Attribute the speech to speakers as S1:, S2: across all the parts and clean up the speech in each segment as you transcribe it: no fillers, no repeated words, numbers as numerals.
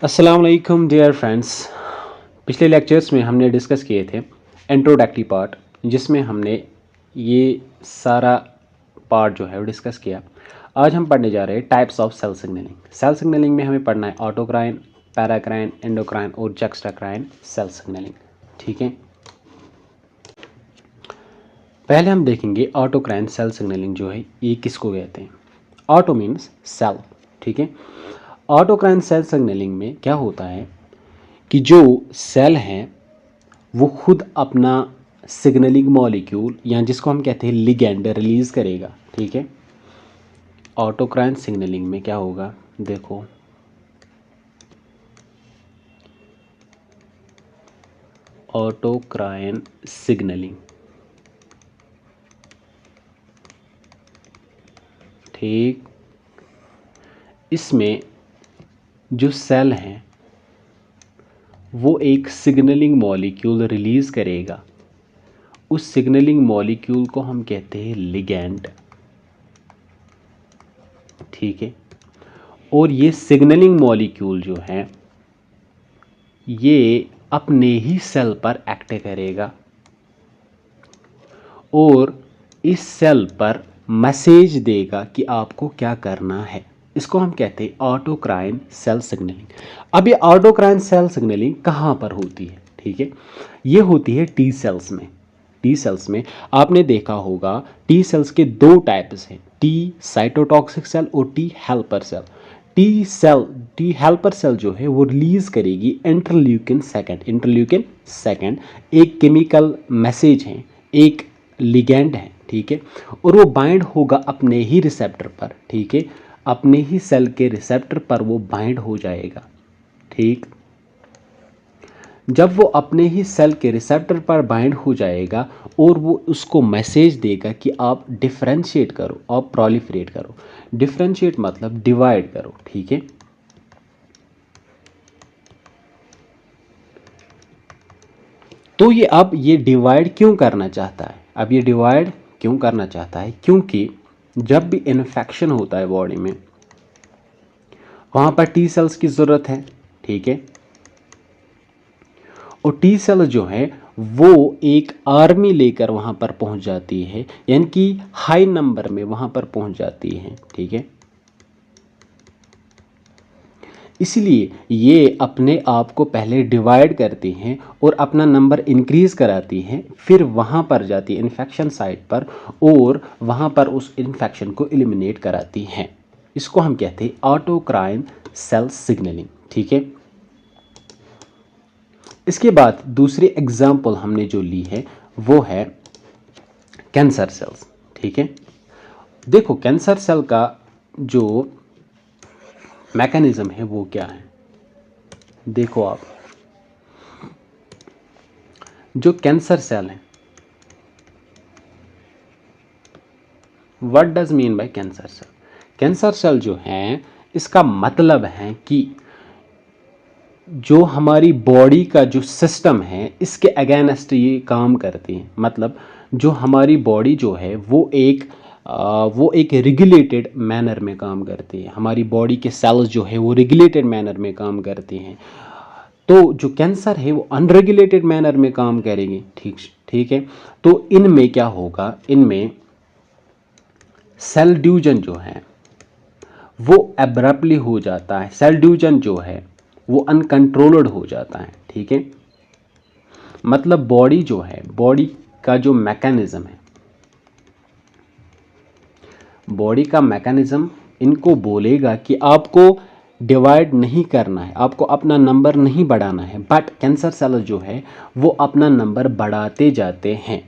S1: अस्सलाम वालेकुम dear friends. पिछले लेक्चर्स में हमने डिस्कस किए थे इंट्रोडक्टरी पार्ट, जिसमें हमने ये सारा पार्ट जो है वो डिस्कस किया। आज हम पढ़ने जा रहे हैं types of cell signaling. Cell signaling में हमें पढ़ना है ऑटोक्राइन, पैराक्राइन, एंडोक्राइन और जक्स्टाक्राइन सेल सिग्नलिंग। ठीक है, पहले हम देखेंगे ऑटोक्राइन सेल सिग्नलिंग जो है ये किसको कहते हैं। Auto means cell. ठीक है, ऑटोक्राइन सेल सिग्नलिंग में क्या होता है कि जो सेल है वो खुद अपना सिग्नलिंग मॉलिक्यूल या जिसको हम कहते हैं लिगेंड रिलीज करेगा। ठीक है, ऑटोक्राइन सिग्नलिंग में क्या होगा, देखो ऑटोक्राइन सिग्नलिंग, ठीक, इसमें जो सेल है वो एक सिग्नलिंग मॉलिक्यूल रिलीज करेगा। उस सिग्नलिंग मॉलिक्यूल को हम कहते हैं लिगेंड। ठीक है, और ये सिग्नलिंग मॉलिक्यूल जो है ये अपने ही सेल पर एक्ट करेगा और इस सेल पर मैसेज देगा कि आपको क्या करना है। इसको हम कहते हैं ऑटोक्राइन सेल सिग्नलिंग। अब ये ऑटोक्राइन सेल सिग्नलिंग कहाँ पर होती है? ठीक है, ये होती है टी सेल्स में। टी सेल्स में आपने देखा होगा टी सेल्स के दो टाइप्स हैं, टी साइटोटॉक्सिक सेल और T helper cell. T helper cell जो है वो रिलीज करेगी इंटरल्यूकिन सेकेंड एक केमिकल मैसेज है, एक लिगेंड है। ठीक है, और वो बाइंड होगा अपने ही रिसेप्टर पर। ठीक है, अपने ही सेल के रिसेप्टर पर वो बाइंड हो जाएगा। ठीक, जब वो अपने ही सेल के रिसेप्टर पर बाइंड हो जाएगा और वो उसको मैसेज देगा कि आप डिफरेंशिएट करो, आप प्रोलिफरेट करो। डिफरेंशिएट मतलब डिवाइड करो। ठीक है, तो ये अब ये डिवाइड क्यों करना चाहता है? अब ये डिवाइड क्यों करना चाहता है? क्योंकि जब भी इन्फेक्शन होता है बॉडी में वहाँ पर टी सेल्स की ज़रूरत है। ठीक है, और टी सेल जो है वो एक आर्मी लेकर वहाँ पर पहुँच जाती है, यानी कि हाई नंबर में वहाँ पर पहुँच जाती है। ठीक है, इसलिए ये अपने आप को पहले डिवाइड करती हैं और अपना नंबर इंक्रीज कराती हैं, फिर वहाँ पर जाती है इन्फेक्शन साइट पर और वहाँ पर उस इन्फेक्शन को एलिमिनेट कराती हैं। इसको हम कहते हैं ऑटोक्राइन सेल सिग्नलिंग। ठीक है, इसके बाद दूसरी एग्जाम्पल हमने जो ली है वो है कैंसर सेल्स। ठीक है, देखो कैंसर सेल का जो मैकेनिज्म है वो क्या है। देखो आप, जो कैंसर सेल है, what does mean by cancer cell? Cancer cell जो है इसका मतलब है कि जो हमारी बॉडी का जो सिस्टम है इसके अगेंस्ट ये काम करती है। मतलब जो हमारी बॉडी जो है वो एक रेगुलेटेड मैनर में काम करती है। हमारी बॉडी के सेल्स जो है वो रेगुलेटेड मैनर में काम करती हैं। तो जो कैंसर है वो अनरेगुलेटेड मैनर में काम करेगी। ठीक है, तो इनमें क्या होगा, इनमें सेल डिवीजन जो है वो एब्रप्टली हो जाता है। सेल डिवीजन जो है वो अनकंट्रोल्ड हो जाता है। ठीक है, मतलब बॉडी जो है, बॉडी का जो मैकेनिज्म है, बॉडी का मैकेनिज्म इनको बोलेगा कि आपको डिवाइड नहीं करना है, आपको अपना नंबर नहीं बढ़ाना है, बट कैंसर सेल जो है वो अपना नंबर बढ़ाते जाते हैं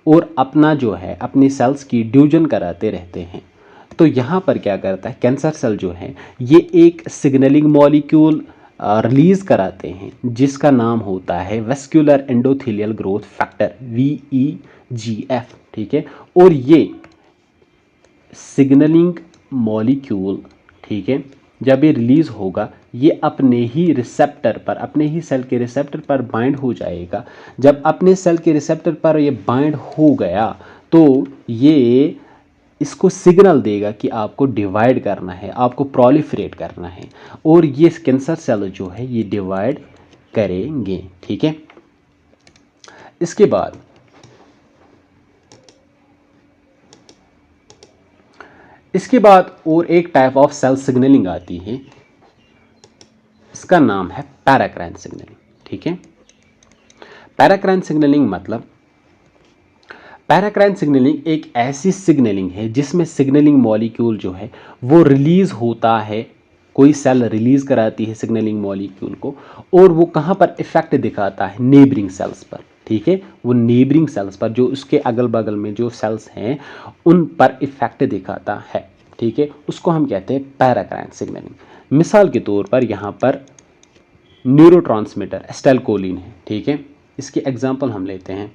S1: और अपना जो है अपनी सेल्स की डिवीजन कराते रहते हैं। तो यहाँ पर क्या करता है कैंसर सेल जो है ये एक सिग्नलिंग मॉलिक्यूल रिलीज कराते हैं जिसका नाम होता है vascular endothelial growth factor VEGF। ठीक है, और ये सिग्नलिंग मॉलिक्यूल, ठीक है, जब ये रिलीज होगा ये अपने ही रिसेप्टर पर, अपने ही सेल के रिसेप्टर पर बाइंड हो जाएगा। जब अपने सेल के रिसेप्टर पर ये बाइंड हो गया तो ये इसको सिग्नल देगा कि आपको डिवाइड करना है, आपको प्रोलिफरेट करना है, और ये कैंसर सेल जो है ये डिवाइड करेंगे। ठीक है, इसके बाद और एक टाइप ऑफ सेल सिग्नलिंग आती है, इसका नाम है पैराक्राइन सिग्नलिंग। ठीक है, पैराक्राइन सिग्नलिंग मतलब पैराक्राइन सिग्नलिंग एक ऐसी सिग्नलिंग है जिसमें सिग्नलिंग मॉलिक्यूल जो है वो रिलीज होता है, कोई सेल रिलीज कराती है सिग्नलिंग मॉलिक्यूल को, और वो कहाँ पर इफेक्ट दिखाता है, नेबरिंग सेल्स पर। ठीक है, वो नेबरिंग सेल्स पर, जो उसके अगल बगल में जो सेल्स हैं उन पर इफेक्ट दिखाता है। ठीक है, उसको हम कहते हैं पैराक्राइन सिग्नलिंग। मिसाल के तौर पर यहाँ पर न्यूरोट्रांसमीटर एसिटाइलकोलिन है। ठीक है, इसकी एग्जांपल हम लेते हैं,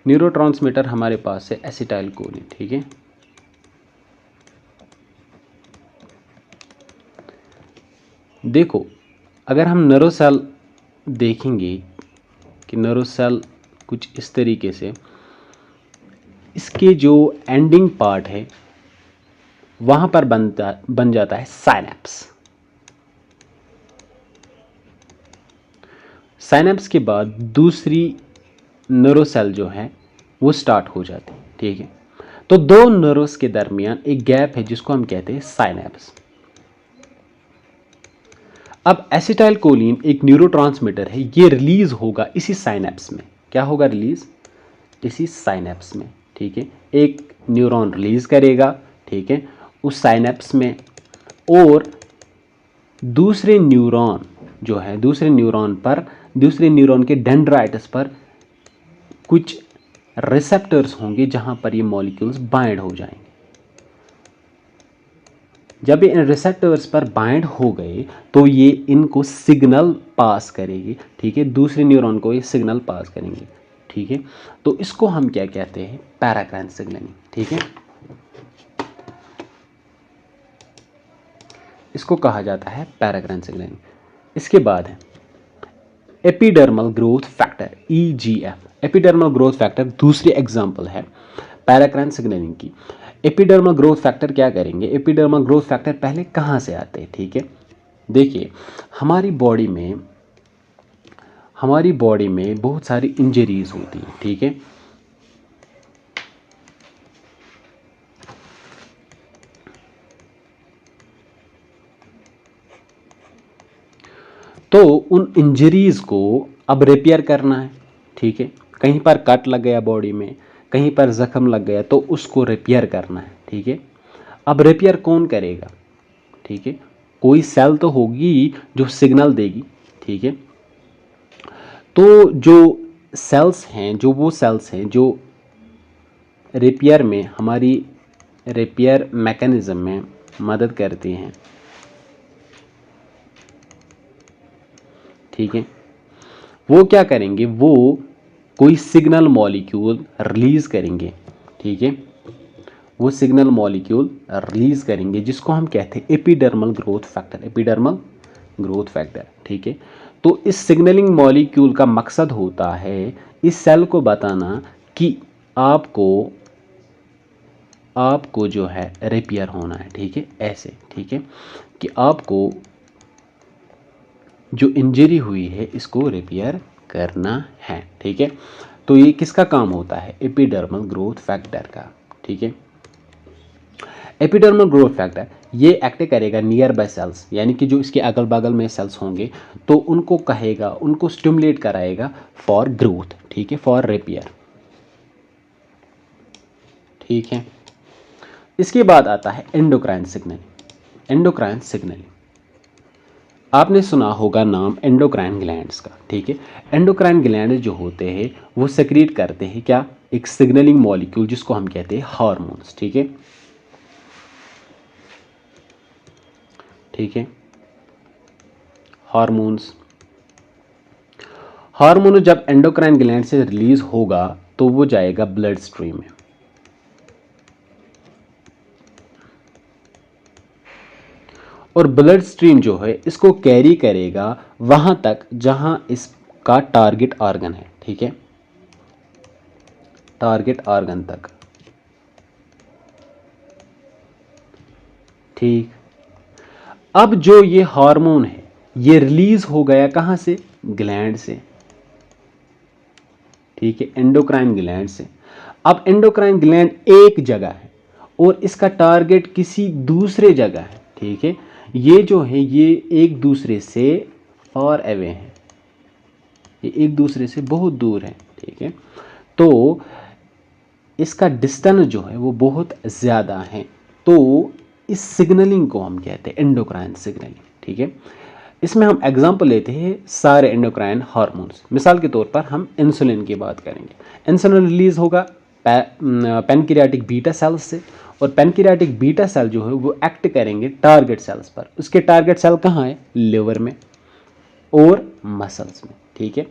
S1: न्यूरोट्रांसमीटर हमारे पास है एसिटाइलकोलिन। ठीक है, देखो अगर हम नर्व सेल देखेंगे कि नर्व सेल कुछ इस तरीके से, इसके जो एंडिंग पार्ट है वहां पर बन जाता है साइनेप्स। साइनेप्स के बाद दूसरी नर्व सेल जो है वो स्टार्ट हो जाती है। ठीक है, तो दो नर्व्स के दरमियान एक गैप है जिसको हम कहते हैं साइनेप्स। अब एसिटाइलकोलिन एक न्यूरोट्रांसमीटर है, ये रिलीज होगा इसी साइनेप्स में। क्या होगा रिलीज? इसी साइनेप्स में। ठीक है, एक न्यूरॉन रिलीज करेगा, ठीक है, उस साइनेप्स में, और दूसरे न्यूरॉन जो है, दूसरे न्यूरॉन के डेंड्राइट्स पर कुछ रिसेप्टर्स होंगे जहां पर ये मॉलिक्यूल्स बाइंड हो जाएंगे। जब ये इन रिसेप्टर्स पर बाइंड हो गए तो ये इनको सिग्नल पास करेगी। ठीक है, दूसरे न्यूरॉन को ये सिग्नल पास करेंगे। ठीक है, तो इसको हम क्या कहते हैं? Paracrine signalling. ठीक है, इसको कहा जाता है पैराक्राइन सिग्नलिंग। इसके बाद है epidermal growth factor, EGF। Epidermal growth factor दूसरी एग्जांपल है पैराक्राइन सिग्नलिंग की। एपिडर्मल ग्रोथ फैक्टर क्या करेंगे? एपिडर्मल ग्रोथ फैक्टर पहले कहाँ से आते हैं? ठीक है, देखिए हमारी बॉडी में बहुत सारी इंजरीज होती हैं। ठीक है, तो उन इंजरीज को अब रिपेयर करना है। ठीक है, कहीं पर कट लग गया बॉडी में, कहीं पर जख्म लग गया, तो उसको रिपेयर करना है। ठीक है, अब रिपेयर कौन करेगा? ठीक है, कोई सेल तो होगी जो सिग्नल देगी। ठीक है, तो जो सेल्स हैं, वो सेल्स हैं जो रिपेयर में, हमारी रिपेयर मैकेनिज्म में मदद करती हैं। ठीक है, वो क्या करेंगे? वो कोई सिग्नल मॉलिक्यूल रिलीज करेंगे। ठीक है, वो सिग्नल मॉलिक्यूल रिलीज करेंगे जिसको हम कहते हैं epidermal growth factor. Epidermal growth factor. ठीक है, तो इस सिग्नलिंग मॉलिक्यूल का मकसद होता है इस सेल को बताना कि आपको जो है रिपेयर होना है। ठीक है, ऐसे, ठीक है, कि आपको जो इंजरी हुई है इसको रिपेयर करना है। ठीक है, तो ये किसका काम होता है? एपिडर्मल ग्रोथ फैक्टर का। ठीक है, एपिडर्मल ग्रोथ फैक्टर ये एक्ट करेगा नियर बाय सेल्स, यानी कि जो इसके अगल बगल में सेल्स होंगे तो उनको कहेगा, उनको स्टिमुलेट कराएगा फॉर ग्रोथ। ठीक है, फॉर रिपेयर। ठीक है, इसके बाद आता है एंडोक्राइन सिग्नलिंग। एंडोक्राइन सिग्नलिंग आपने सुना होगा नाम एंडोक्राइन ग्लैंड्स का। ठीक है, एंडोक्राइन ग्लैंड जो होते हैं वो सेक्रेट करते हैं क्या? एक सिग्नलिंग मॉलिक्यूल जिसको हम कहते हैं हार्मोन्स। ठीक है, ठीक है, हार्मोन्स जब एंडोक्राइन ग्लैंड से रिलीज होगा तो वो जाएगा ब्लड स्ट्रीम में। और ब्लड स्ट्रीम जो है इसको कैरी करेगा वहां तक जहां इसका टारगेट ऑर्गन है। ठीक है, टारगेट ऑर्गन तक। ठीक, अब जो ये हार्मोन है ये रिलीज हो गया कहां से? ग्लैंड से। ठीक है, एंडोक्राइन ग्लैंड से। अब एंडोक्राइन ग्लैंड एक जगह है और इसका टारगेट किसी दूसरे जगह है। ठीक है, ये जो है ये एक दूसरे से फार अवे है, ये एक दूसरे से बहुत दूर है। ठीक है, तो इसका डिस्टेंस जो है वो बहुत ज़्यादा है। तो इस सिग्नलिंग को हम कहते हैं एंडोक्राइन सिग्नलिंग। ठीक है, इसमें हम एग्जांपल लेते हैं सारे एंडोक्राइन हार्मोन्स। मिसाल के तौर पर हम इंसुलिन की बात करेंगे। इंसुलिन रिलीज होगा पैनक्रियाटिक बीटा सेल्स से, और पैनक्रियाटिक बीटा सेल जो है वो एक्ट करेंगे टारगेट सेल्स पर। उसके टारगेट सेल कहाँ है? लिवर में और मसल्स में। ठीक है,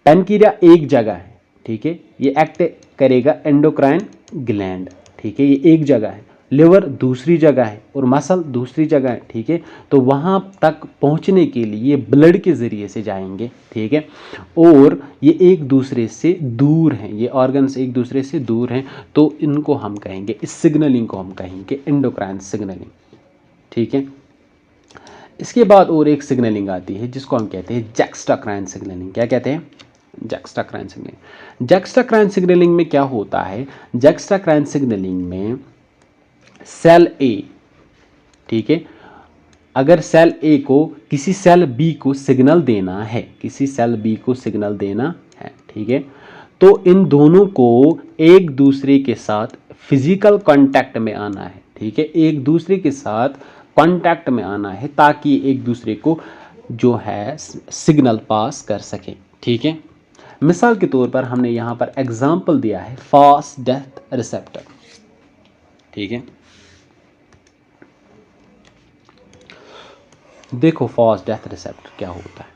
S1: पैनक्रिया एक जगह है। ठीक है, ये एक्ट करेगा एंडोक्राइन ग्लैंड। ठीक है, ये एक जगह है, लिवर दूसरी जगह है और मसल दूसरी जगह है। ठीक है, तो वहाँ तक पहुँचने के लिए ये ब्लड के ज़रिए से जाएंगे। ठीक है, और ये एक दूसरे से दूर हैं, ये ऑर्गन्स एक दूसरे से दूर हैं, तो इनको हम कहेंगे, इस सिग्नलिंग को हम कहेंगे एंडोक्राइन सिग्नलिंग। ठीक है, इसके बाद और एक सिग्नलिंग आती है जिसको हम कहते हैं जैक्स्ट्राक्राइन सिग्नलिंग। क्या कहते हैं? जैक्स्ट्राक्राइन सिग्नलिंग। जैक्स्ट्राक्राइन सिग्नलिंग में क्या होता है? जैक्स्ट्राक्राइन सिग्नलिंग में सेल ए, ठीक है, अगर सेल ए को किसी सेल बी को सिग्नल देना है, किसी सेल बी को सिग्नल देना है, ठीक है, तो इन दोनों को एक दूसरे के साथ फिजिकल कांटेक्ट में आना है। ठीक है, एक दूसरे के साथ कांटेक्ट में आना है ताकि एक दूसरे को जो है सिग्नल पास कर सके। ठीक है, मिसाल के तौर पर हमने यहाँ पर एग्जाम्पल दिया है फास्ट डेथ रिसेप्टर। ठीक है, देखो फास्ट डेथ रिसेप्टर क्या होता है।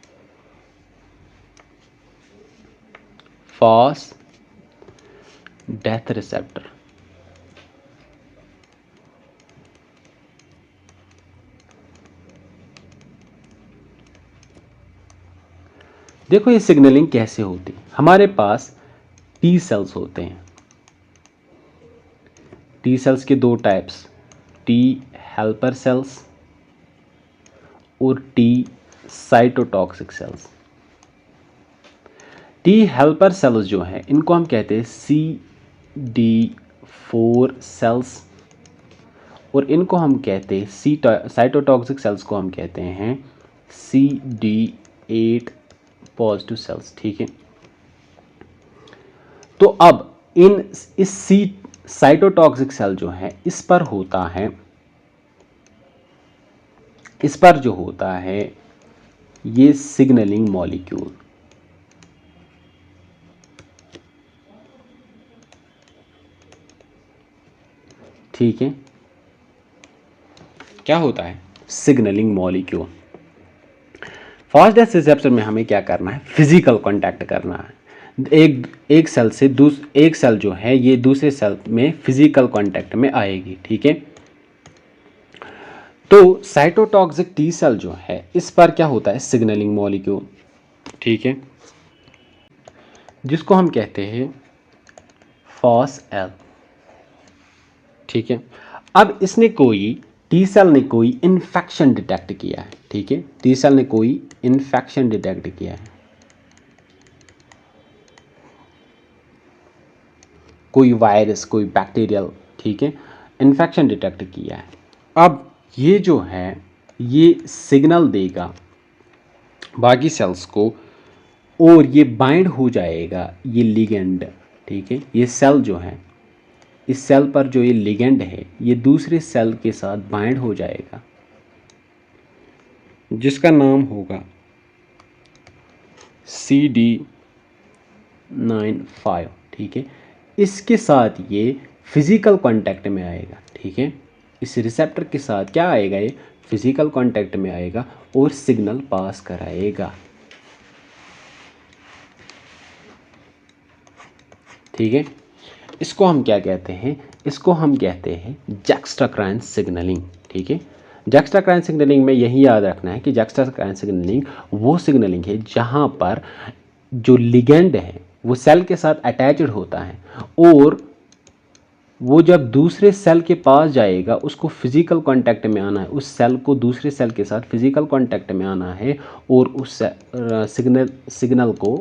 S1: फास्ट डेथ रिसेप्टर देखो ये सिग्नलिंग कैसे होती है। हमारे पास टी सेल्स होते हैं। टी सेल्स के दो टाइप्स, टी हेल्पर सेल्स और T cytotoxic cells. T helper cells जो है इनको हम कहते हैं CD4 सेल्स, और इनको हम कहते हैं साइटोटॉक्सिक सेल्स को हम कहते हैं CD8 पॉजिटिव सेल्स। ठीक है, तो अब इस साइटोटॉक्सिक सेल जो है इस पर होता है, इस पर जो होता है ये सिग्नलिंग मॉलिक्यूल। ठीक है, क्या होता है? Signalling molecule. Fast death receptor में हमें क्या करना है? फिजिकल कांटेक्ट करना है। एक सेल से एक सेल जो है ये दूसरे सेल में फिजिकल कांटेक्ट में आएगी। ठीक है, तो साइटोटॉक्सिक टी सेल जो है इस पर क्या होता है? Signalling molecule. ठीक है, जिसको हम कहते हैं FOSL। ठीक है, अब इसने टी सेल ने कोई इन्फेक्शन डिटेक्ट किया है। ठीक है, टी सेल ने कोई इन्फेक्शन डिटेक्ट किया है, कोई वायरस, कोई बैक्टीरियल, ठीक है, इन्फेक्शन डिटेक्ट किया है। अब ये जो है ये सिग्नल देगा बाकी सेल्स को और ये बाइंड हो जाएगा ये लिगेंड। ठीक है, ये सेल जो है, इस सेल पर जो ये लिगेंड है ये दूसरे सेल के साथ बाइंड हो जाएगा जिसका नाम होगा CD95। ठीक है, इसके साथ ये फिजिकल कांटेक्ट में आएगा। ठीक है, इस रिसेप्टर के साथ क्या आएगा? ये फिजिकल कांटेक्ट में आएगा और सिग्नल पास कराएगा। ठीक है, इसको हम क्या कहते हैं? इसको हम कहते हैं जैक्स्ट्राक्राइन सिग्नलिंग। ठीक है, जैक्स्ट्राक्राइन सिग्नलिंग में यही याद रखना है कि जैक्स्ट्राक्राइन सिग्नलिंग वो सिग्नलिंग है जहाँ पर जो लिगेंड है वो सेल के साथ अटैच्ड होता है और वो जब दूसरे सेल के पास जाएगा उसको फिजिकल कांटेक्ट में आना है, उस सेल को दूसरे सेल के साथ फिजिकल कांटेक्ट में आना है और उस सिग्नल को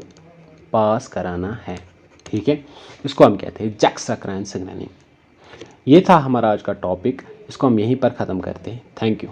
S1: पास कराना है। ठीक है, इसको हम कहते हैं जैक्स्ट्राक्राइन सिग्नलिंग। ये था हमारा आज का टॉपिक, इसको हम यहीं पर ख़त्म करते हैं। Thank you.